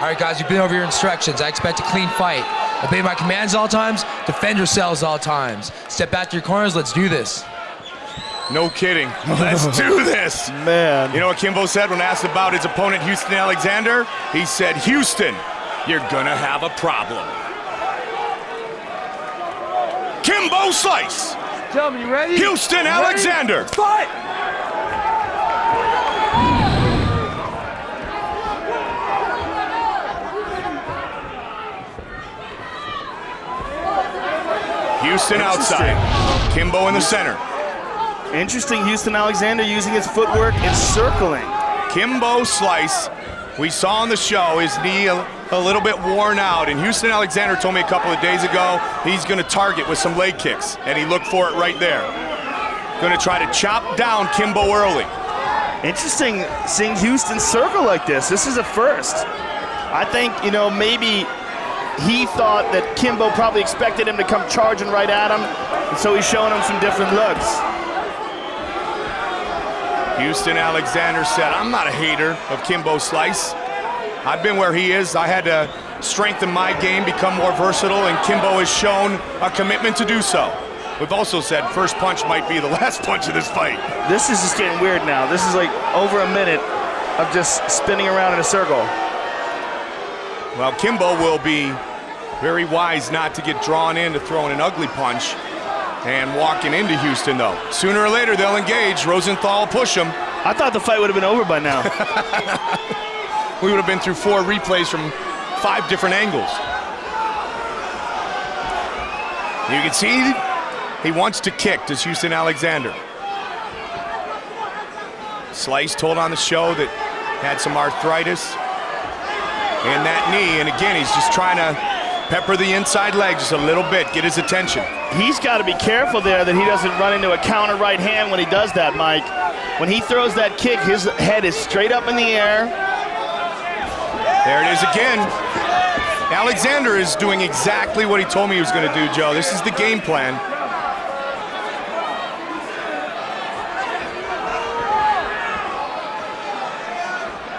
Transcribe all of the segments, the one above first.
All right, guys, you've been over your instructions. I expect a clean fight. Obey my commands at all times. Defend yourselves at all times. Step back to your corners. Let's do this. No kidding. Let's do this. Man. You know what Kimbo said when asked about his opponent, Houston Alexander? He said, Houston, you're gonna have a problem. Kimbo slice. Tell me, you ready? Houston Alexander. Fight! Houston outside. Kimbo in the center. Interesting, Houston Alexander using his footwork and circling. Kimbo slice. We saw on the show his knee a little bit worn out, and Houston Alexander told me a couple of days ago he's going to target with some leg kicks, and he looked for it right there. Going to try to chop down Kimbo early. Interesting seeing Houston circle like this. This is a first. I think, you know, maybe he thought that Kimbo probably expected him to come charging right at him, and so he's showing him some different looks. Houston Alexander said, I'm not a hater of Kimbo slice. I've been where he is. I had to strengthen my game, become more versatile, and Kimbo has shown a commitment to do so. We've also said first punch might be the last punch of this fight. This is just getting weird now. This is like over a minute of just spinning around in a circle. Well, Kimbo will be very wise not to get drawn into throwing an ugly punch and walking into Houston, though. Sooner or later, they'll engage. Rosenthal will push him. I thought the fight would have been over by now. We would have been through 4 replays from 5 different angles. You can see he wants to kick, does Houston Alexander. Slice told on the show that had some arthritis in that knee, and again, he's just trying to pepper the inside leg just a little bit, get his attention. He's got to be careful there that he doesn't run into a counter right hand when he does that, Mike. When he throws that kick, his head is straight up in the air. There it is again. Alexander is doing exactly what he told me he was going to do, Joe. This is the game plan.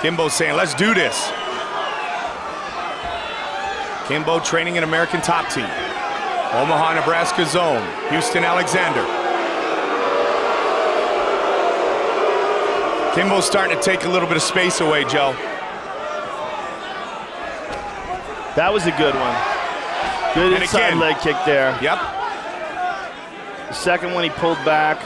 Kimbo's saying, let's do this. Kimbo training in American Top Team. Omaha, Nebraska zone. Houston Alexander. Kimbo's starting to take a little bit of space away, Joe. That was a good one. Good and inside again, leg kick there. Yep. The second one he pulled back.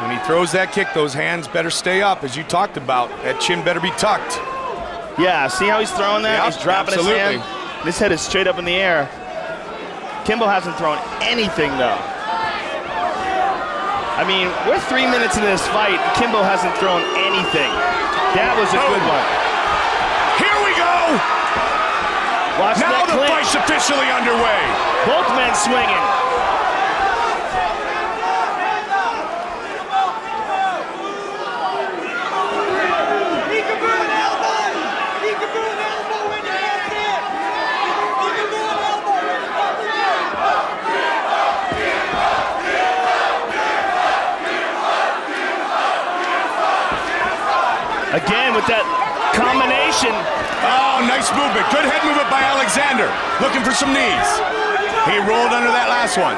When he throws that kick, those hands better stay up, as you talked about. That chin better be tucked. Yeah, see how he's throwing that? Yep, he's dropping absolutely. his hand. His head is straight up in the air. Kimbo hasn't thrown anything, though. I mean, we're 3 minutes into this fight. Kimbo hasn't thrown anything. That was a good one. Here we go! Watch now that the clinch. fight's officially underway. Both men swinging. Again with that combination. Oh, nice movement. Good head movement by Alexander. Looking for some knees. He rolled under that last one.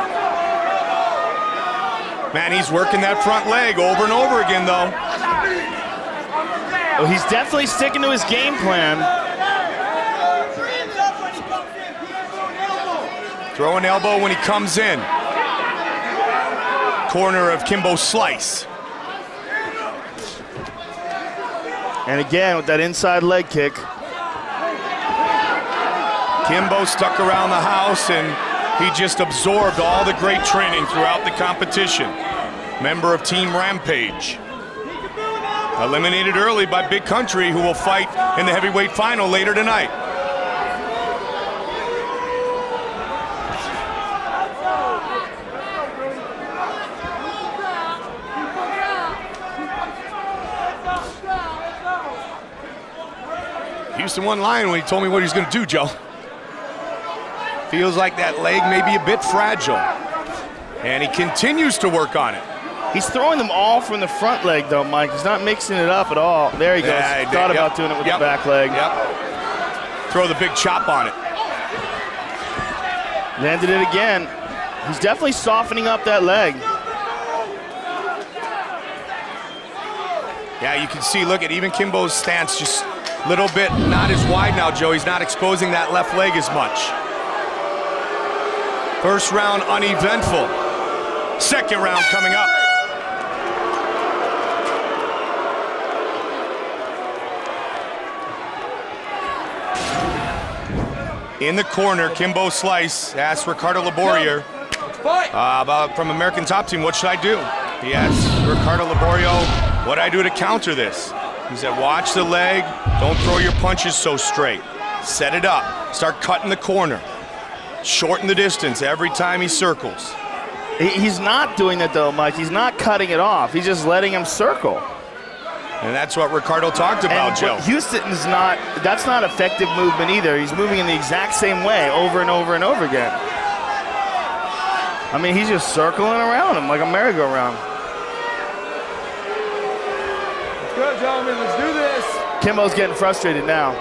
Man, he's working that front leg over and over again, though. Well, he's definitely sticking to his game plan. Throw an elbow when he comes in. Corner of Kimbo slice. And again with that inside leg kick. Kimbo stuck around the house and he just absorbed all the great training throughout the competition. Member of Team Rampage. Eliminated early by Big Country, who will fight in the heavyweight final later tonight. Houston won line when he told me what he's going to do, Joe. Feels like that leg may be a bit fragile. And he continues to work on it. He's throwing them all from the front leg, though, Mike. He's not mixing it up at all. There he goes. Yeah, he thought about doing it with the back leg. Yep. Throw the big chop on it. Landed it again. He's definitely softening up that leg. Yeah, you can see, look at even Kimbo's stance, just a little bit not as wide now, Joe. He's not exposing that left leg as much. First round uneventful. Second round coming up. In the corner, Kimbo Slice asks Ricardo Laborio from American Top Team, what should I do? He asks Ricardo Laborio, what do I do to counter this? He said, watch the leg, don't throw your punches so straight. Set it up, start cutting the corner. Shorten the distance every time he circles. He's not doing that, though, Mike. He's not cutting it off. He's just letting him circle. And that's what Ricardo talked about, Joe. Houston's that's not effective movement either. He's moving in the exact same way over and over and over again. I mean, he's just circling around him like a merry-go-round. Let's go, gentlemen. Let's do this. Kimbo's getting frustrated now.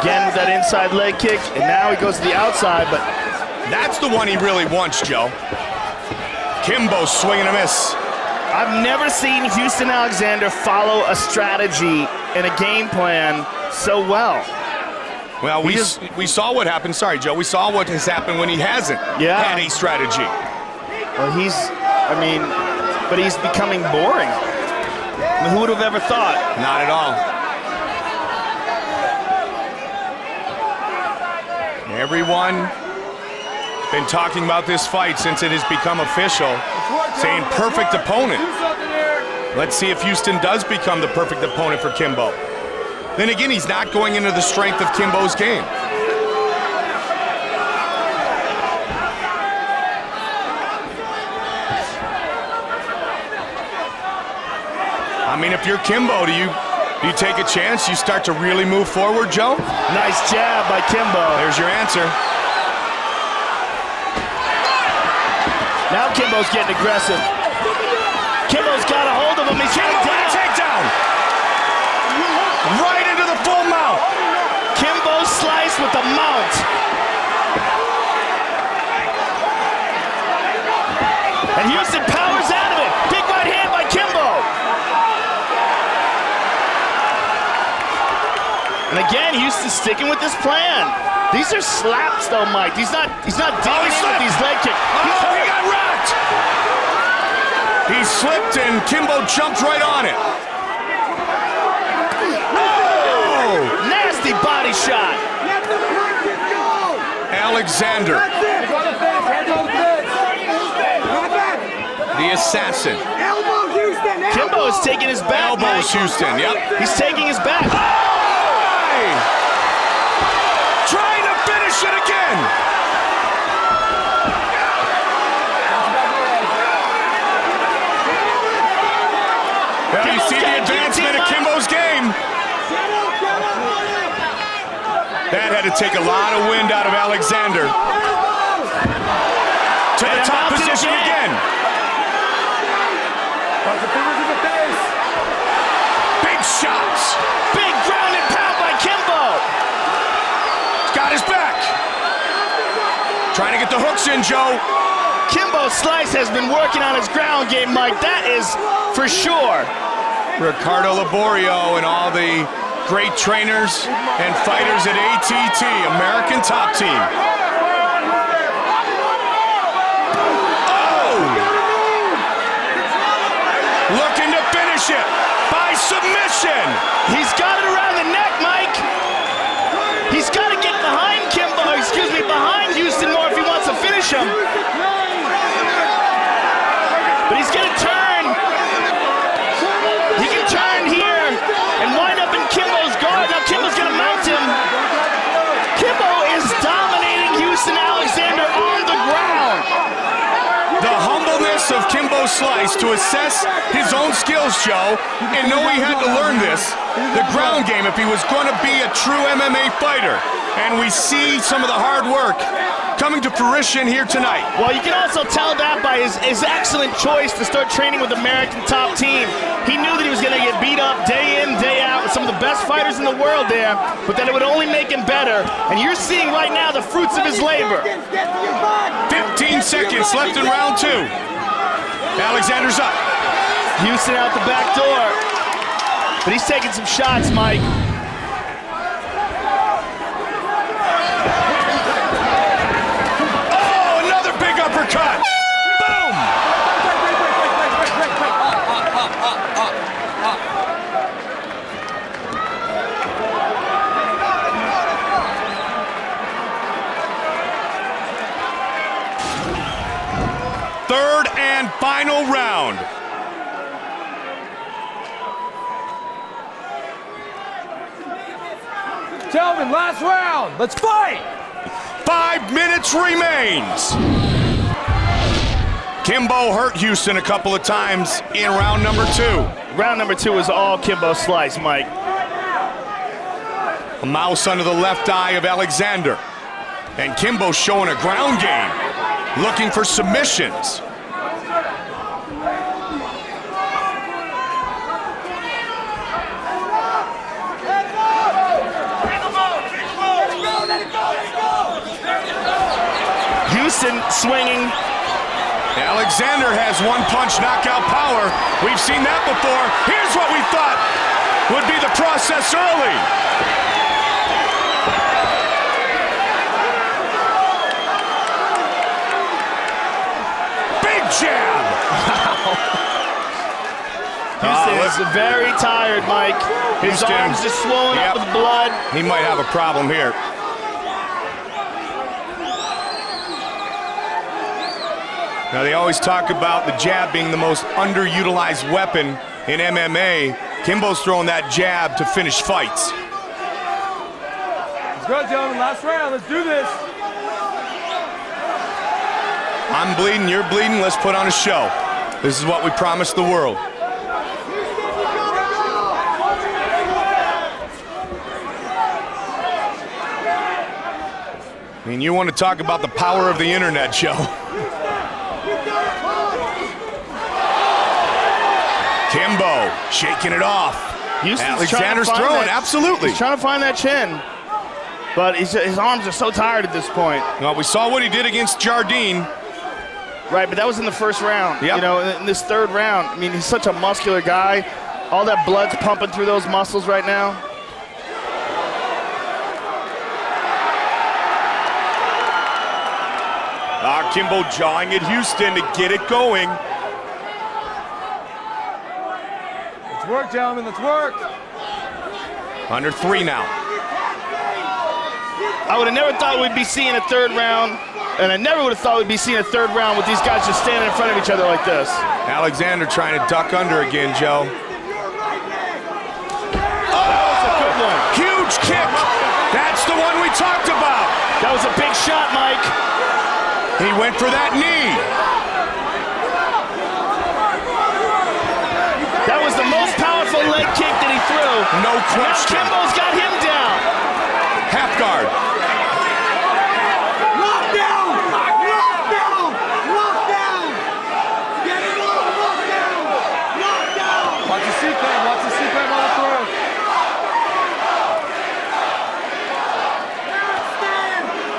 Again with that inside leg kick, and now he goes to the outside, but that's the one he really wants, Joe. Kimbo swinging a miss. I've never seen Houston Alexander follow a strategy and a game plan so well. Well, we saw what happened. Sorry, Joe. We saw what has happened when he hasn't had a strategy. Well, but he's becoming boring. I mean, who would have ever thought? Not at all. Everyone been talking about this fight since it has become official, saying perfect opponent. Let's see if Houston does become the perfect opponent for Kimbo. Then again, he's not going into the strength of Kimbo's game. I mean, if you're Kimbo, do you take a chance? You start to really move forward, Joe? Nice jab by Kimbo. There's your answer. Now Kimbo's getting aggressive. Kimbo's got a hold of him. He's Kimbo with a takedown. Right into the full mount. Kimbo Slice with the mount. And Houston powers out of it. Big right hand by Kimbo. And again, Houston's sticking with this plan. These are slaps, though, Mike. He's not dealing with these leg kicks. Oh, he got rocked! He slipped and Kimbo jumped right on it. Oh! Nasty body shot. Alexander. The assassin. Kimbo is taking his back. Elbows Houston, yep. He's taking his back. Trying to finish it again. Well, you see the advancement of Kimbo's game. That had to take a lot of wind out of Alexander. To the top position again. Big shots. Big ground and pound by Kimbo. Got his back. Trying to get the hooks in, Joe. Kimbo Slice has been working on his ground game, Mike. That is for sure. Ricardo Laborio and all the great trainers and fighters at ATT, American Top Team. Oh! Looking to finish it by submission. He's got it around the neck, Mike. He's got to get behind behind Houston more if he wants to finish him. But he's going to turn. He can turn here and wind up in Kimbo's guard. Now Kimbo's going to mount him. Kimbo is dominating Houston Alexander on the ground. The humbleness of Kimbo Kimbo Slice to assess his own skills, Joe, and know he had to learn this, the ground game, if he was going to be a true MMA fighter. And we see some of the hard work coming to fruition here tonight. Well, you can also tell that by his excellent choice to start training with American Top Team. He knew that he was going to get beat up day in, day out with some of the best fighters in the world there, but that it would only make him better. And you're seeing right now the fruits of his labor. 15 seconds left in round 2. Alexander's up. Houston out the back door. But he's taking some shots, Mike. Uppercut! Boom! Third and final round. Gentlemen, last round. Let's fight! 5 minutes remains. Kimbo hurt Houston a couple of times in round number 2. Round number 2 is all Kimbo Slice, Mike. A mouse under the left eye of Alexander. And Kimbo showing a ground game, looking for submissions. Houston swinging. Alexander has one-punch knockout power. We've seen that before. Here's what we thought would be the process early. Big jab. Houston is very tired, Mike. His arms just swollen up with blood. He might have a problem here. Now, they always talk about the jab being the most underutilized weapon in MMA. Kimbo's throwing that jab to finish fights. Let's go, gentlemen. Last round. Let's do this. I'm bleeding, you're bleeding. Let's put on a show. This is what we promised the world. I mean, you want to talk about the power of the internet, Joe. Kimbo shaking it off. Alexander's throwing, absolutely. He's trying to find that chin, but his arms are so tired at this point. Well, we saw what he did against Jardine. Right, but that was in the first round. Yep. You know, in this third round, I mean, he's such a muscular guy. All that blood's pumping through those muscles right now. Kimbo jawing at Houston to get it going. Let's work, gentlemen, let's work. Under 3 now. I would have never thought we'd be seeing a third round, and I never would have thought we'd be seeing a third round with these guys just standing in front of each other like this. Alexander trying to duck under again, Joe. Oh, that's a good one. Huge kick. That's the one we talked about. That was a big shot, Mike. He went for that knee. That was the most powerful leg kick that he threw. No question. Now Kimbo's got him down. Half guard. Lockdown! Lockdown! Lockdown! Get it on! Lockdown! Lockdown! Watch the C-claim, watch the C-claim on the throat.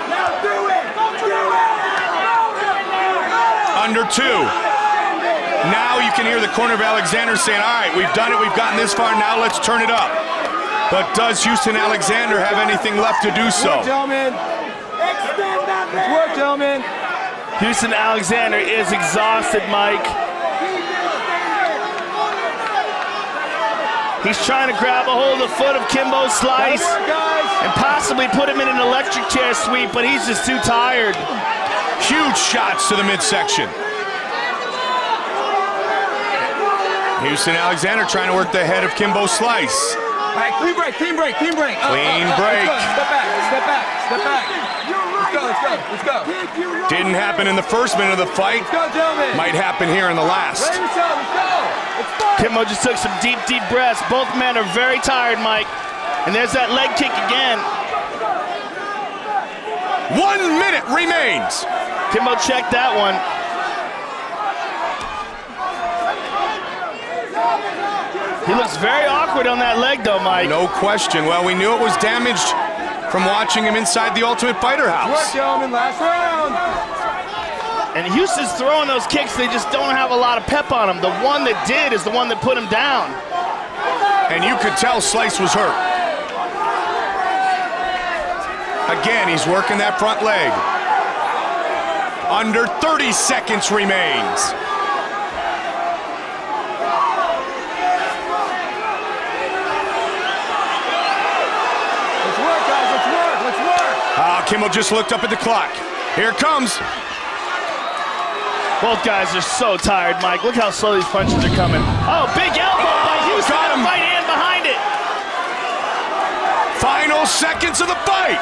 Now do it! Do it! Under 2. Now you can hear the corner of Alexander saying, all right, we've done it, we've gotten this far, now let's turn it up. But does Houston Alexander have anything left to do so? Let's work, gentlemen. Let's work, gentlemen. Houston Alexander is exhausted, Mike. He's trying to grab a hold of the foot of Kimbo Slice and possibly put him in an electric chair sweep, but he's just too tired. Huge shots to the midsection. Houston Alexander trying to work the head of Kimbo Slice. All right, clean break, clean break, clean break. Clean break. Step back, step back, step back. Let's go. Didn't happen in the first minute of the fight. Let's go, gentlemen. Might happen here in the last. Ready yourself, let's go. Let's fight. Kimbo just took some deep, deep breaths. Both men are very tired, Mike. And there's that leg kick again. 1 minute remains. Kimbo checked that one. He looks very awkward on that leg, though, Mike. No question. Well, we knew it was damaged from watching him inside the Ultimate Fighter Work, house. gentlemen, last round. And Houston's throwing those kicks. They just don't have a lot of pep on them. The one that did is the one that put him down. And you could tell Slice was hurt. Again, he's working that front leg. Under 30 seconds remains. Let's work, guys, let's work, let's work. Kimmel just looked up at the clock. Here it comes. Both guys are so tired, Mike. Look how slow these punches are coming. Oh, big elbow by Houston. got him. Right hand behind it. Final seconds of the fight.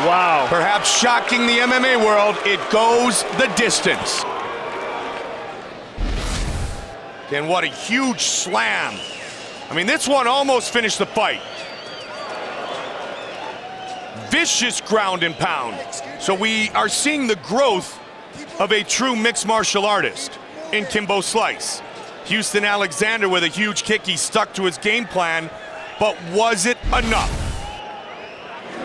Wow. Perhaps shocking the MMA world, it goes the distance. And what a huge slam. I mean, this one almost finished the fight. Vicious ground and pound. So we are seeing the growth of a true mixed martial artist in Kimbo Slice. Houston Alexander with a huge kick. He stuck to his game plan, but was it enough?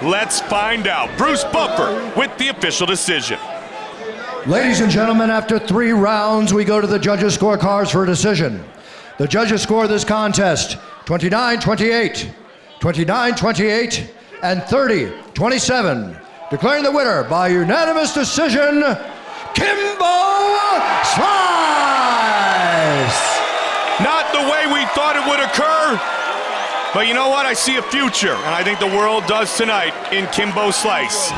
Let's find out. Bruce Buffer with the official decision. Ladies and gentlemen, after 3 rounds, we go to the judges' scorecards for a decision. The judges score this contest 29-28, 29-28, and 30-27. Declaring the winner by unanimous decision, Kimbo Slice! Not the way we thought it would occur, but you know what? I see a future, and I think the world does tonight in Kimbo Slice.